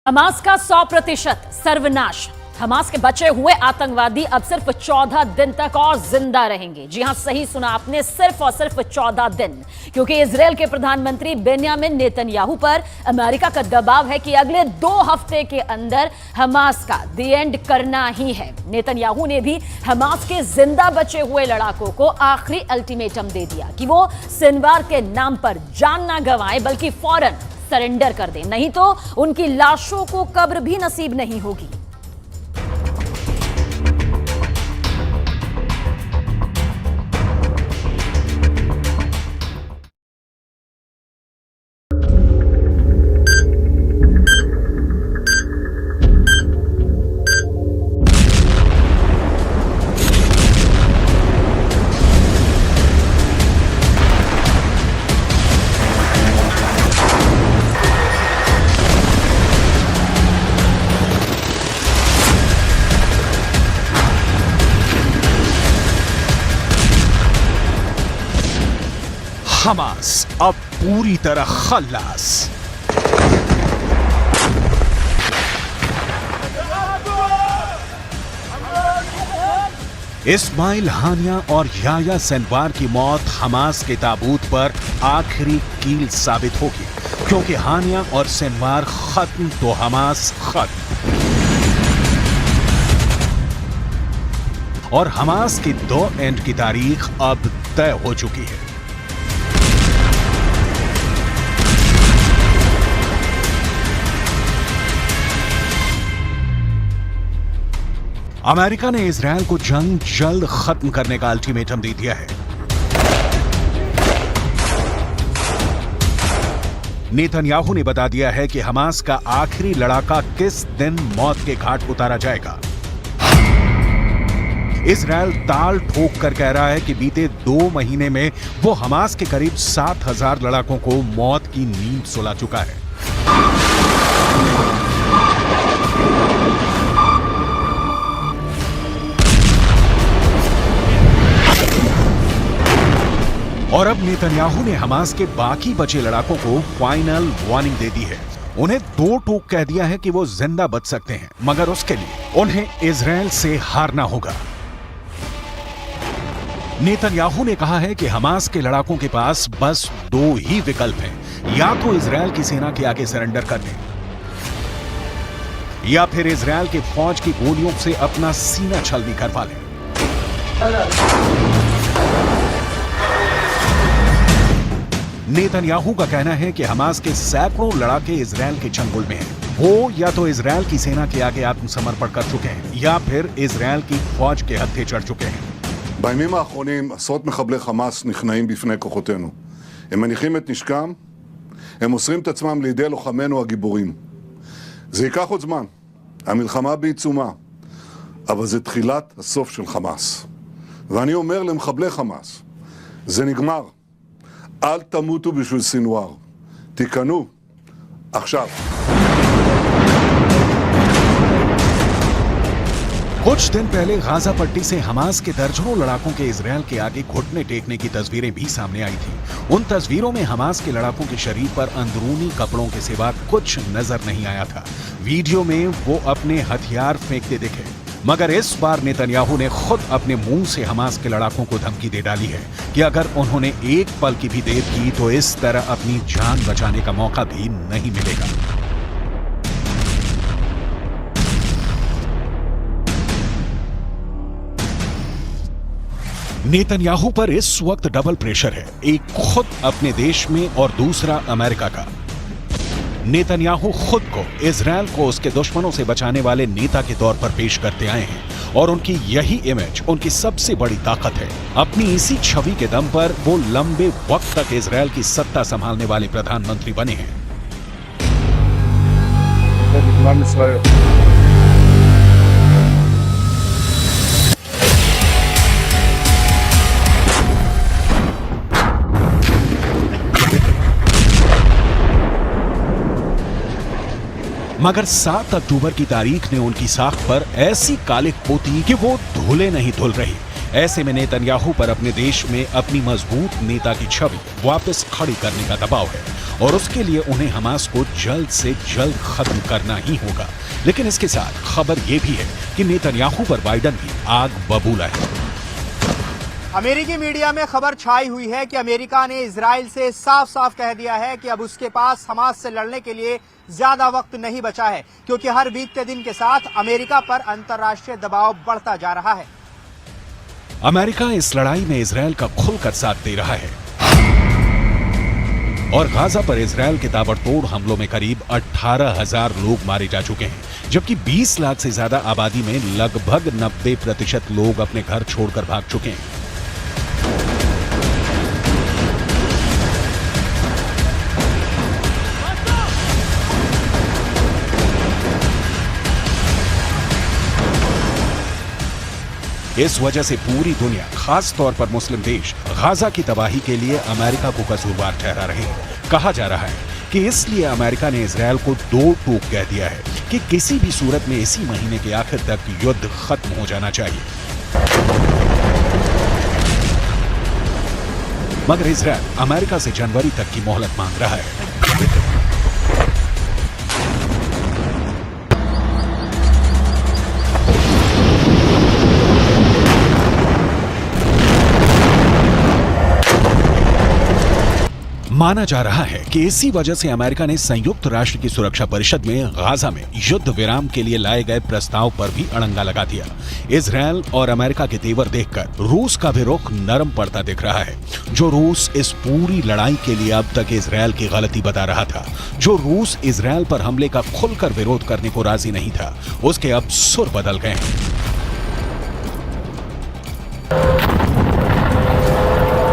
Hamas का 100% सर्वनाश। Hamas के बचे हुए आतंकवादी अब सिर्फ 14 दिन तक और जिंदा रहेंगे। जी हां, सही सुना आपने, सिर्फ और सिर्फ 14 दिन, क्योंकि इजरायल के प्रधानमंत्री बेन्यामिन नेतन्याहू पर अमेरिका का दबाव है कि अगले 2 हफ्ते के अंदर हमास का द एंड करना ही है। नेतन्याहू ने भी हमास के जिंदा बचे हुए लड़ाकों को आखिरी अल्टीमेटम दे दिया कि वो सिनवार के नाम पर जान ना गंवाएं, बल्कि फौरन सरेंडर कर दें, नहीं तो उनकी लाशों को कब्र भी नसीब नहीं होगी। हमास अब पूरी तरह खल्लास। इस्माइल हानिया और याह्या सिनवार की मौत हमास के ताबूत पर आखिरी कील साबित होगी, क्योंकि हानिया और सिनवार खत्म तो हमास खत्म। और हमास की 2 एंड की तारीख अब तय हो चुकी है। अमेरिका ने इजरायल को जंग जल्द खत्म करने का अल्टीमेटम दे दिया है। नेतन्याहू ने बता दिया है कि हमास का आखिरी लड़ाका किस दिन मौत के घाट उतारा जाएगा। इजरायल ताल ठोक कर कह रहा है कि बीते 2 महीने में वो हमास के करीब 7,000 लड़ाकों को मौत की नींद सुला चुका है। और अब नेतन्याहू ने हमास के बाकी बचे लड़ाकों को फाइनल वार्निंग दे दी है। उन्हें 2 टूक कह दिया है कि वो जिंदा बच सकते हैं, मगर उसके लिए उन्हें इजरायल से हारना होगा। नेतन्याहू ने कहा है कि हमास के लड़ाकों के पास बस 2 ही विकल्प हैं, या तो इजरायल की सेना के आगे सरेंडर कर दें, या फिर इजरायल की फौज की गोलियों से अपना सीना छलनी करवा लें। नेतन्याहू का कहना है कि हमास के सैकड़ों लड़ाके इजरायल के चंगुल में हैं। वो या तो इजरायल की सेना के आगे आत्मसमर्पण कर चुके हैं, या फिर इजरायल की फौज के हत्थे चढ़ चुके हैं। בימים האחרונים עשרות מחבלי חמאס נכנעים בפני כוחותינו. הם מניחים את נשקם, הם מוסרים את עצמם לידי לוחמינו הגיבורים. זה ייקח עוד זמן, המלחמה בעיצומה, אבל זה תחילת הסוף של חמאס. ואני אומר למחבלי חמאס, זה נגמר. אל תמותו בשביל סינואר. תיכנו עכשיו. कुछ दिन पहले गाजा पट्टी से हमास के दर्जनों लड़ाकों के इजरायल के आगे घुटने टेकने की तस्वीरें भी सामने आई थी। उन तस्वीरों में हमास के लड़ाकों के शरीर पर अंदरूनी कपड़ों के सिवा कुछ नजर नहीं आया था। वीडियो में वो अपने हथियार फेंकते दिखे, मगर इस बार नेतन्याहू ने खुद अपने मुंह से हमास के लड़ाकों को धमकी दे डाली है कि अगर उन्होंने एक पल की भी देर की तो इस तरह अपनी जान बचाने का मौका भी नहीं मिलेगा। नेतन्याहू पर इस वक्त डबल प्रेशर है, एक खुद अपने देश में और दूसरा अमेरिका का। नेतन्याहू खुद को इजरायल को उसके दुश्मनों से बचाने वाले नेता के तौर पर पेश करते आए हैं, और उनकी यही इमेज उनकी सबसे बड़ी ताकत है। अपनी इसी छवि के दम पर वो लंबे वक्त तक इजरायल की सत्ता संभालने वाले प्रधानमंत्री बने हैं। मगर 7 अक्टूबर की तारीख ने उनकी साख पर ऐसी कालिक पोती कि वो धुले नहीं धुल रही। ऐसे में नेतन्याहू पर अपने देश में अपनी मजबूत नेता की छवि वापस खड़ी करने का दबाव है और उसके लिए उन्हें हमास को जल्द से जल्द खत्म करना ही होगा। लेकिन इसके साथ खबर यह भी है कि नेतन्याहू पर बाइडन भी आग बबूला है। अमेरिकी मीडिया में खबर छाई हुई है कि अमेरिका ने इजराइल से साफ साफ कह दिया है कि अब उसके पास हमास से लड़ने के लिए ज्यादा वक्त नहीं बचा है, क्योंकि हर बीतते दिन के साथ अमेरिका पर अंतर्राष्ट्रीय दबाव बढ़ता जा रहा है। अमेरिका इस लड़ाई में इजराइल का खुलकर साथ दे रहा है और गाजा पर इजराइल के ताबड़तोड़ हमलों में करीब 18,000 लोग मारे जा चुके हैं, जबकि 20 लाख से ज्यादा आबादी में लगभग 90% लोग अपने घर छोड़कर भाग चुके हैं। इस वजह से पूरी दुनिया, खास तौर पर मुस्लिम देश, गाजा की तबाही के लिए अमेरिका को कसूरवार ठहरा रहे हैं। कहा जा रहा है कि इसलिए अमेरिका ने इजरायल को दो टूक कह दिया है कि किसी भी सूरत में इसी महीने के आखिर तक युद्ध खत्म हो जाना चाहिए। मगर इजरायल अमेरिका से जनवरी तक की मोहलत मांग रहा है। माना जा रहा है कि इसी वजह से अमेरिका ने संयुक्त राष्ट्र की सुरक्षा परिषद में गाजा में युद्ध विराम के लिए लाए गए प्रस्ताव पर भी अड़ंगा लगा दिया। इजरायल और अमेरिका के तेवर देखकर रूस का भी रुख नरम पड़ता दिख रहा है। जो रूस इस पूरी लड़ाई के लिए अब तक इजरायल की गलती बता रहा था, जो रूस इजरायल पर हमले का खुलकर विरोध करने को राजी नहीं था, उसके अब सुर बदल गए हैं।